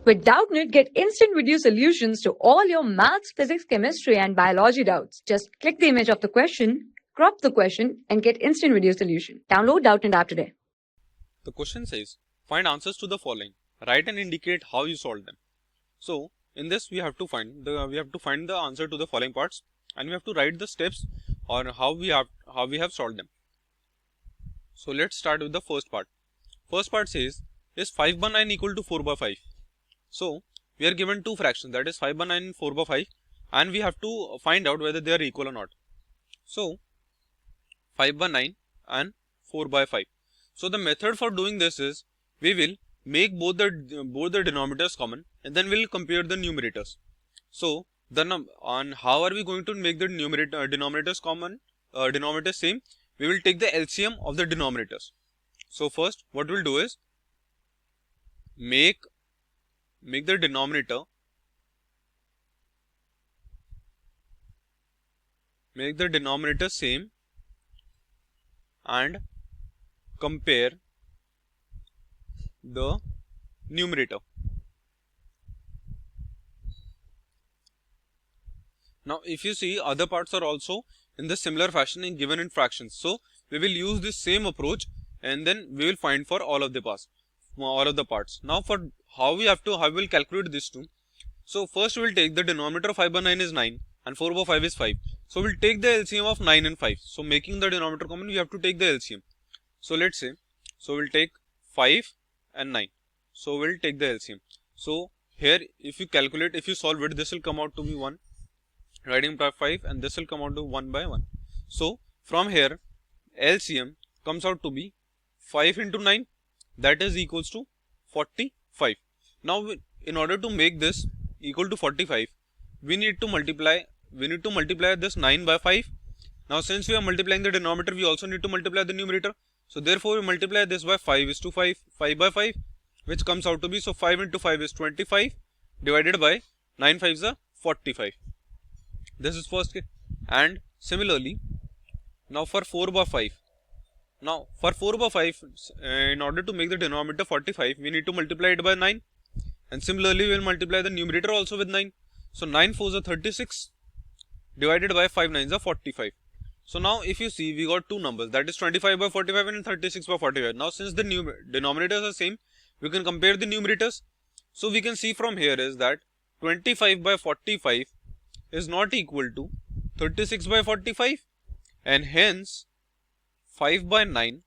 With Doubtnut, get instant video solutions to all your maths, physics, chemistry, and biology doubts. Just click the image of the question, crop the question, and get instant video solution. Download Doubtnut app today. The question says, find answers to the following. Write and indicate how you solved them. So in this we have to find the answer to the following parts, and we have to write the steps or how we have solved them. So let's start with the first part. First part says, is 5 by 9 equal to 4 by 5? So we are given two fractions, that is 5 by 9 and 4 by 5, and we have to find out whether they are equal or not. So 5 by 9 and 4 by 5. So the method for doing this is, we will make both the denominators common, and then we'll compare the numerators. So on how are we going to make the denominators common, denominators same? We will take the LCM of the denominators. So first what we'll do is make the denominator same and compare the numerator. Now if you see, other parts are also in the similar fashion and given in fractions. So we will use this same approach, and then we will find for all of the parts. Now for how we will calculate this two. So first we will take the denominator of 5 by 9 is 9 and 4 by 5 is 5. So we will take the LCM of 9 and 5. So making the denominator common, we have to take the LCM. So let's say, so we'll take 5 and 9. So we'll take the LCM. So here if you solve it, this will come out to be 1. Writing by 5, and this will come out to 1 by 1. So from here LCM comes out to be 5 into 9, that is equals to 45. Now in order to make this equal to 45, we need to multiply this 9 by 5. Now since we are multiplying the denominator, we also need to multiply the numerator. So therefore we multiply this by 5 is to 5 by 5, which comes out to be, so 5 into 5 is 25 divided by 9 5s are 45. This is first case. And similarly now for 4 by 5. Now for 4 by 5, in order to make the denominator 45, we need to multiply it by 9, and similarly we will multiply the numerator also with 9. So 9 4s are 36 divided by 5 9s are 45. So now if you see, we got two numbers, that is 25 by 45 and 36 by 45. Now since the denominators are same, we can compare the numerators. So we can see from here is that 25 by 45 is not equal to 36 by 45, and hence 5 by 9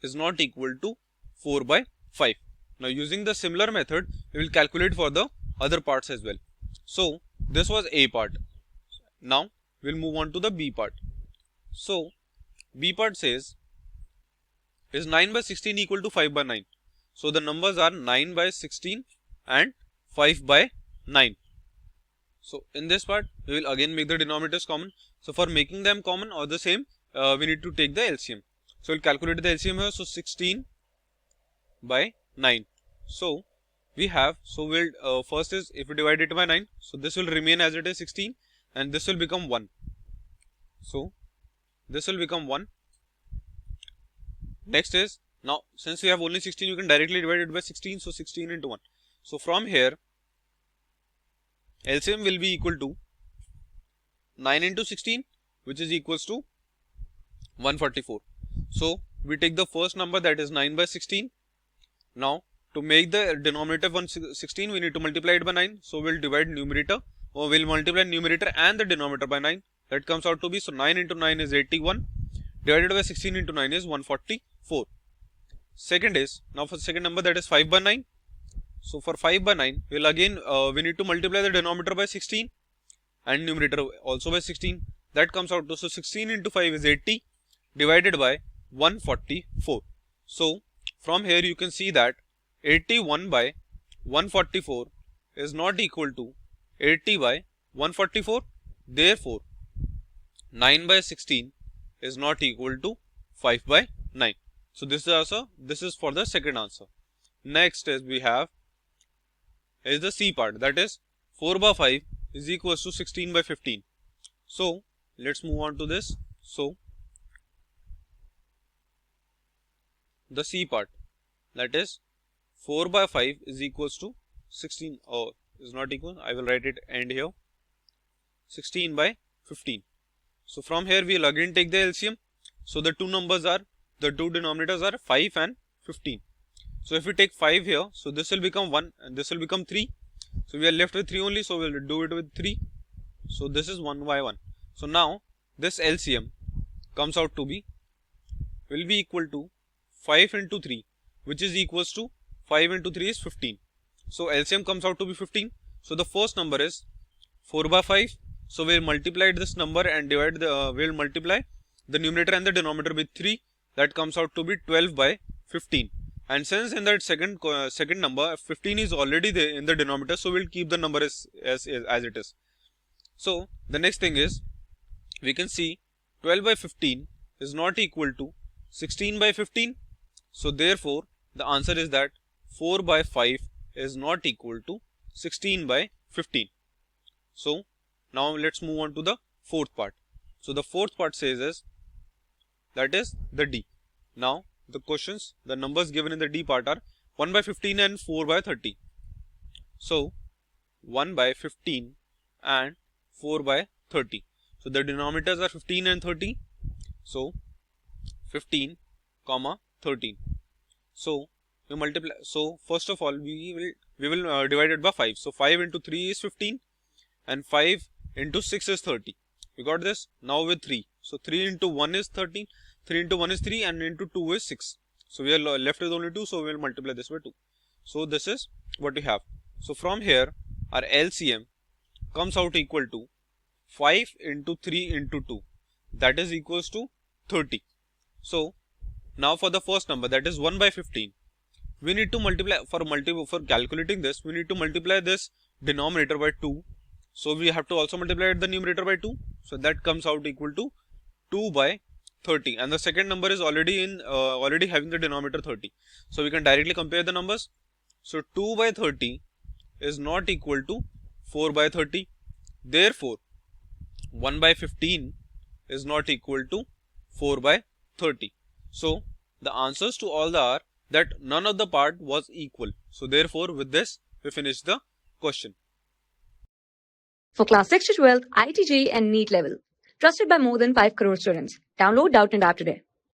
is not equal to 4 by 5. Now using the similar method, we will calculate for the other parts as well. So this was A part. Now we'll move on to the B part. So B part says, is 9 by 16 equal to 5 by 9? So the numbers are 9 by 16 and 5 by 9. So in this part, we will again make the denominators common. So for making them common or the same, we need to take the LCM. So we'll calculate the LCM here. So 16 by 9. So we have, so we'll first is, if we divide it by 9, so this will remain as it is 16, and this will become 1. So this will become 1. Next is, now since we have only 16, you can directly divide it by 16. So 16 into 1. So from here LCM will be equal to 9 into 16, which is equals to 144. So we take the first number, that is 9 by 16. Now to make the denominator 116, we need to multiply it by 9. So we'll divide numerator, or we'll multiply numerator and the denominator by 9. That comes out to be, so 9 into 9 is 81 divided by 16 into 9 is 144. Second is, now for the second number, that is 5 by 9. So for 5 by 9, we'll again we need to multiply the denominator by 16 and numerator also by 16. That comes out to, so 16 into 5 is 80 divided by 144. So from here you can see that 81 by 144 is not equal to 80 by 144. Therefore 9 by 16 is not equal to 5 by 9. So this is for the second answer. Next is we have is the C part, that is 4 by 5 is equals to 16 by 15. So let's move on to this. So the C part, that is 4 by 5 is equals to 16, oh, is not equal. I will write it end here. 16 by 15. So from here we will again take the LCM. So the two denominators are 5 and 15. So if we take 5 here, so this will become 1 and this will become 3. So we are left with 3 only, so we will do it with 3. So this is 1 by 1. So now this LCM comes out to be, will be equal to 5 into 3, which is equals to 5 into 3 is 15. So LCM comes out to be 15. So the first number is 4 by 5. So we will multiply this number and divide the, we will multiply the numerator and the denominator with 3. That comes out to be 12 by 15. And since in that second number 15 is already there in the denominator, so we'll keep the number as it is. So the next thing is, we can see 12 by 15 is not equal to 16 by 15. So therefore the answer is that 4 by 5 is not equal to 16 by 15. So now let's move on to the fourth part. So the fourth part says is, that is the D. Now the questions, the numbers given in the D part are 1 by 15 and 4 by 30. So 1 by 15 and 4 by 30. So the denominators are 15 and 30. So 15 comma 13. So we multiply. So first of all we will divide it by 5. So 5 into 3 is 15 and 5 into 6 is 30. We got this. Now with 3. So 3 into 1 is 13. 3 into 1 is 3 and into 2 is 6. So we are left with only 2. So we will multiply this by 2. So this is what we have. So from here our LCM comes out equal to 5 into 3 into 2. That is equals to 30. So now for the first number, that is 1 by 15. We need to multiply, for calculating this, we need to multiply this denominator by 2. So we have to also multiply the numerator by 2. So that comes out equal to 2 by 30. And the second number is already having the denominator 30. So we can directly compare the numbers. So 2 by 30 is not equal to 4 by 30. Therefore 1 by 15 is not equal to 4 by 30. So the answers to all are that none of the part was equal. So therefore with this we finish the question. For class 6 to 12, IIT JEE and NEET level. Trusted by more than 5 crore students. Download Doubtnut app today.